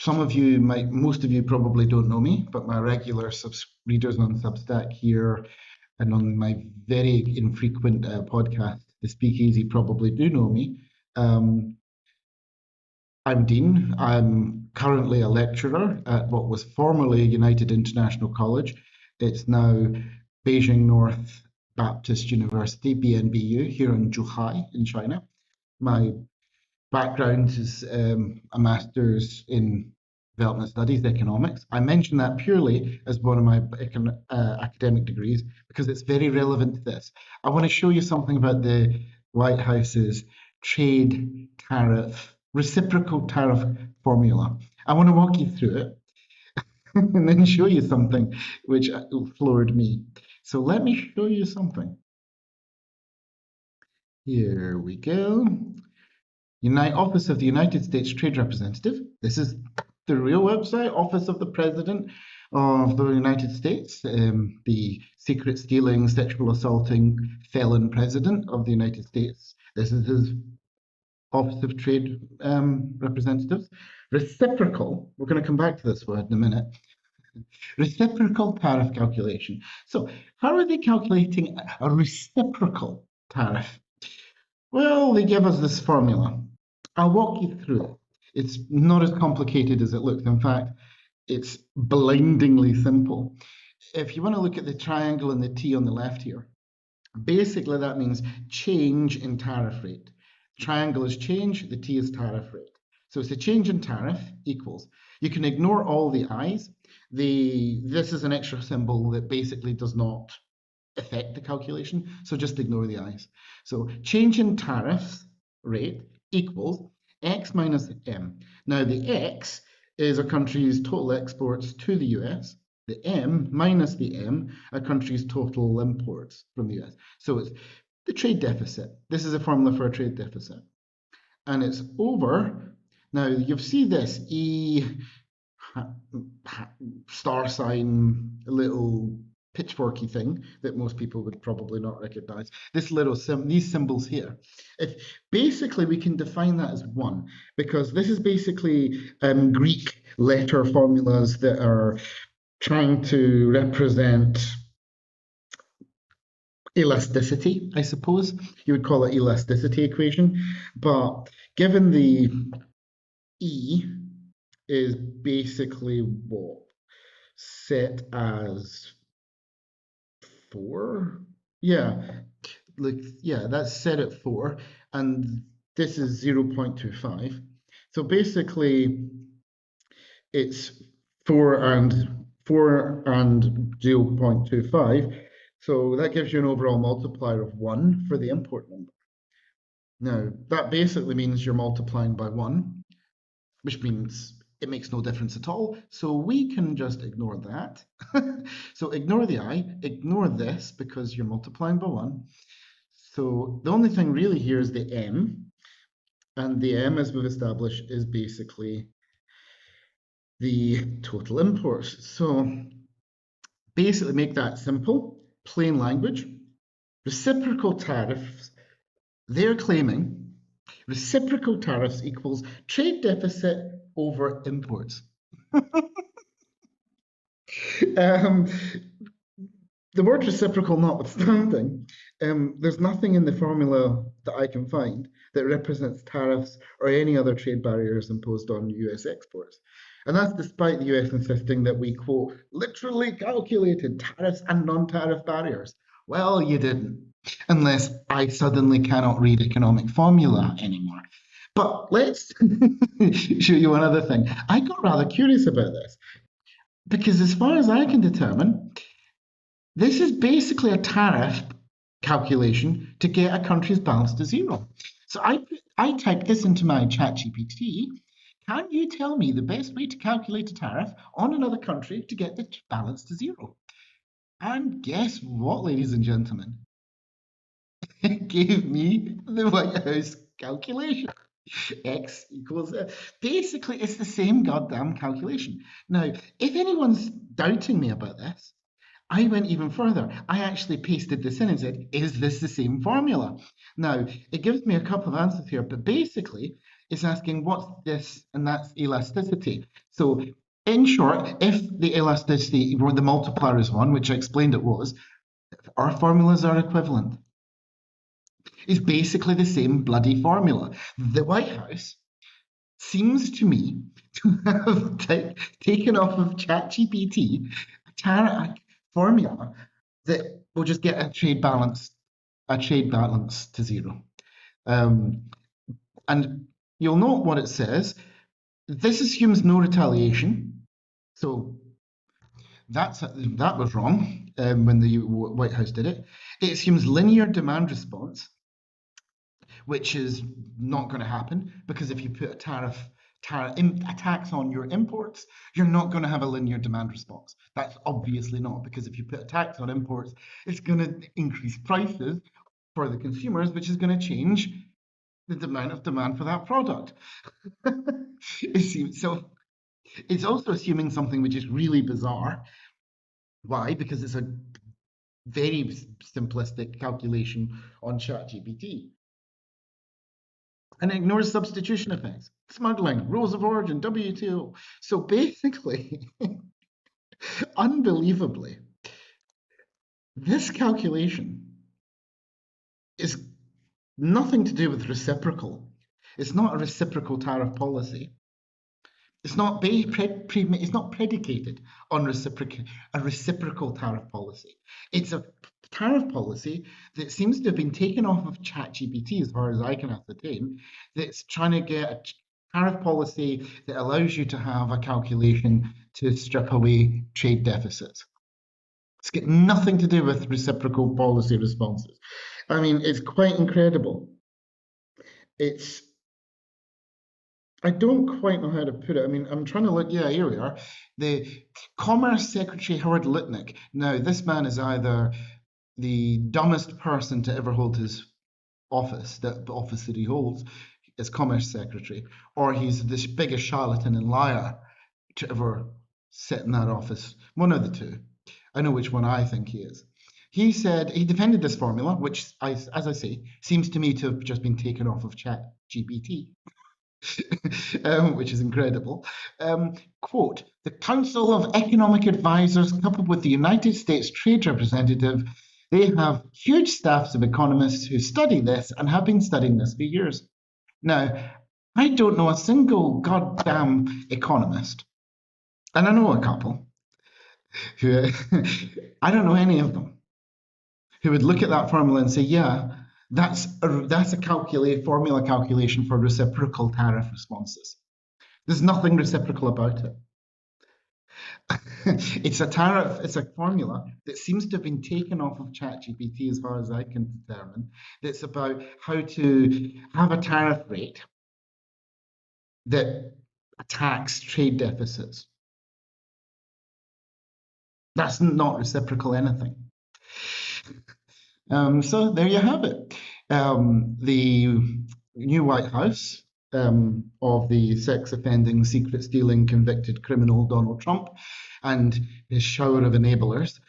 Some of you might, most of you probably don't know me, but my regular readers on Substack here and on my very infrequent podcast, The Speakeasy, probably do know me. Um, I'm Dean. I'm currently a lecturer at what was formerly United International College. It's now Beijing North Baptist University, BNBU, here in Zhuhai in China. My background is a master's in development studies, economics. I mention that purely as one of my academic degrees because it's very relevant to this. I want to show you something about the White House's trade tariff, reciprocal tariff formula. I want to walk you through it and then show you something which floored me. So let me show you something. Here we go. Office of the United States Trade Representative. This is the real website, Office of the President of the United States, the secret stealing, sexual assaulting felon president of the United States. This is his Office of Trade Representatives. Reciprocal, we're going to come back to this word in a minute. Reciprocal tariff calculation. So, how are they calculating a reciprocal tariff? Well, they give us this formula. I'll walk you through it. It's not as complicated as it looks. In fact, it's blindingly simple. If you want to look at the triangle and the T on the left here, basically that means change in tariff rate. Triangle is change, the T is tariff rate. So it's a change in tariff equals. You can ignore all the I's. This is an extra symbol that basically does not affect the calculation, so just ignore the I's. So change in tariff rate equals X minus M. Now the X is a country's total exports to the US. The M minus the M, a country's total imports from the US. So it's the trade deficit. This is a formula for a trade deficit. And it's over, now you see this E star sign, little pitchforky thing that most people would probably not recognize. This little these symbols here. If basically we can define that as one, because this is basically Greek letter formulas that are trying to represent elasticity, I suppose. You would call it elasticity equation. But given the E is basically what? Set as 4? Yeah, that's set at 4, and this is 0.25. So basically, it's 4 and 0.25. So that gives you an overall multiplier of 1 for the import number. Now, that basically means you're multiplying by 1, which means it makes no difference at all. So we can just ignore that. So ignore the I, ignore this because you're multiplying by 1. So the only thing really here is the M. And the M, as we've established, is basically the total imports. So basically make that simple, plain language. Reciprocal tariffs, they're claiming reciprocal tariffs equals trade deficit over imports. The word reciprocal notwithstanding, there's nothing in the formula that I can find that represents tariffs or any other trade barriers imposed on US exports. And that's despite the US insisting that we, quote, literally calculated tariffs and non-tariff barriers. Well, you didn't, unless I suddenly cannot read economic formula anymore. But let's show you one other thing. I got rather curious about this because as far as I can determine, this is basically a tariff calculation to get a country's balance to 0. So I typed this into my ChatGPT. Can you tell me the best way to calculate a tariff on another country to get the balance to 0? And guess what, ladies and gentlemen? It gave me the White House calculation. X equals, basically, it's the same goddamn calculation. Now, if anyone's doubting me about this, I went even further. I actually pasted this in and said, is this the same formula? Now, it gives me a couple of answers here, but basically, It's asking what's this, and that's elasticity. So in short, if the elasticity, where the multiplier is 1, which I explained it was, our formulas are equivalent. It's basically the same bloody formula. The White House seems to me to have taken off of ChatGPT a formula that will just get a trade balance to zero. And you'll note what it says. This assumes no retaliation. So that was wrong when the White House did it. It assumes linear demand response, which is not going to happen because if you put a tax on your imports, you're not going to have a linear demand response. That's obviously not, because if you put a tax on imports, it's going to increase prices for the consumers, which is going to change the amount of demand for that product. So it's also assuming something which is really bizarre. Why? Because it's a very simplistic calculation on ChatGPT. And it ignores substitution effects, smuggling, rules of origin, WTO. So basically, unbelievably, this calculation is nothing to do with reciprocal. It's not a reciprocal tariff policy. It's not predicated on a reciprocal tariff policy. It's a tariff policy that seems to have been taken off of ChatGPT, as far as I can ascertain, that's trying to get a tariff policy that allows you to have a calculation to strip away trade deficits. It's got nothing to do with reciprocal policy responses. I mean, it's quite incredible. I don't quite know how to put it. I mean, I'm trying to look. Yeah, here we are. The Commerce Secretary Howard Lutnick. Now, this man is either the dumbest person to ever hold his office, the office that he holds as Commerce Secretary, or he's the biggest charlatan and liar to ever sit in that office. One of the two. I know which one I think he is. He said he defended this formula, which, as I say, seems to me to have just been taken off of ChatGPT. Which is incredible. Quote, the Council of Economic Advisors, coupled with the United States Trade Representative, they have huge staffs of economists who study this and have been studying this for years. Now, I don't know a single goddamn economist, and I know a couple, who I don't know any of them, who would look at that formula and say, yeah, that's a formula calculation for reciprocal tariff responses. There's nothing reciprocal about it. It's a formula that seems to have been taken off of ChatGPT, as far as I can determine. That's about how to have a tariff rate that attacks trade deficits. That's not reciprocal anything. So there you have it. The new White House of the sex offending, secret stealing, convicted criminal Donald Trump and his shower of enablers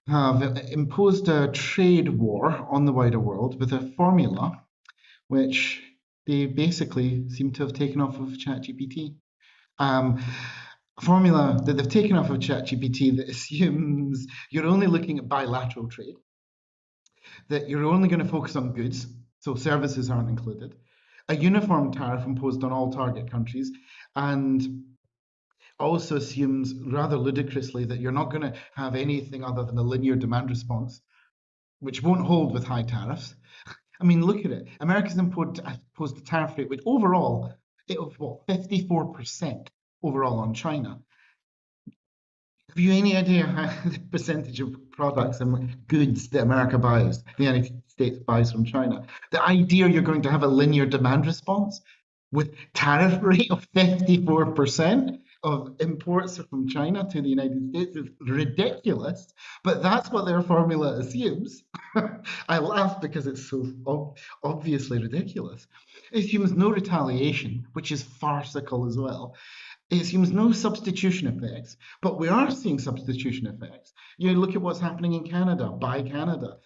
have imposed a trade war on the wider world with a formula which they basically seem to have taken off of ChatGPT. A formula that they've taken off of ChatGPT that assumes you're only looking at bilateral trade, that you're only going to focus on goods, so services aren't included, a uniform tariff imposed on all target countries, and also assumes rather ludicrously that you're not going to have anything other than a linear demand response, which won't hold with high tariffs. I mean, look at it. America's imposed a tariff rate, which overall, it was what, 54% overall on China. Have you any idea how the percentage of products and goods that America buys, the United States buys from China? The idea you're going to have a linear demand response with tariff rate of 54% of imports from China to the United States is ridiculous, but that's what their formula assumes. I laugh because it's so obviously ridiculous. It assumes no retaliation, which is farcical as well. It seems no substitution effects, but we are seeing substitution effects. You look at what's happening in Canada, buy Canada.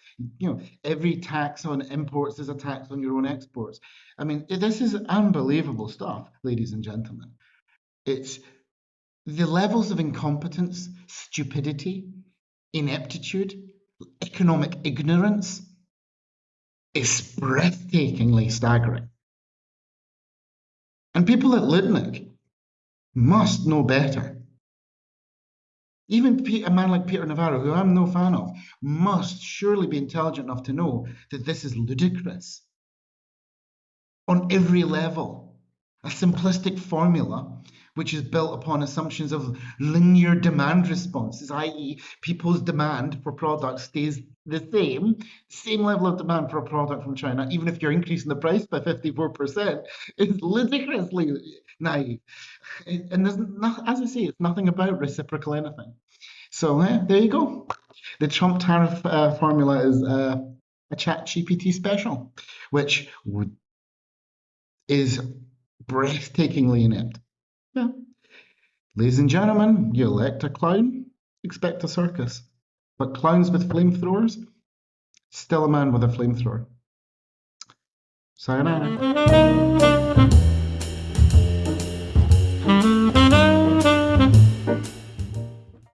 Every tax on imports is a tax on your own exports. I mean, this is unbelievable stuff, ladies and gentlemen. It's the levels of incompetence, stupidity, ineptitude, economic ignorance is breathtakingly staggering. And people at Litnick must know better. Even a man like Peter Navarro, who I'm no fan of, must surely be intelligent enough to know that this is ludicrous on every level. A simplistic formula which is built upon assumptions of linear demand responses, i.e., people's demand for products stays the same level of demand for a product from China, even if you're increasing the price by 54%, is ludicrously naive. And there's not, as I say, it's nothing about reciprocal anything. So there you go. The Trump tariff formula is a ChatGPT special, which is breathtakingly inept. Yeah. Ladies and gentlemen, you elect a clown, expect a circus. But clowns with flamethrowers, still a man with a flamethrower. Sayonara.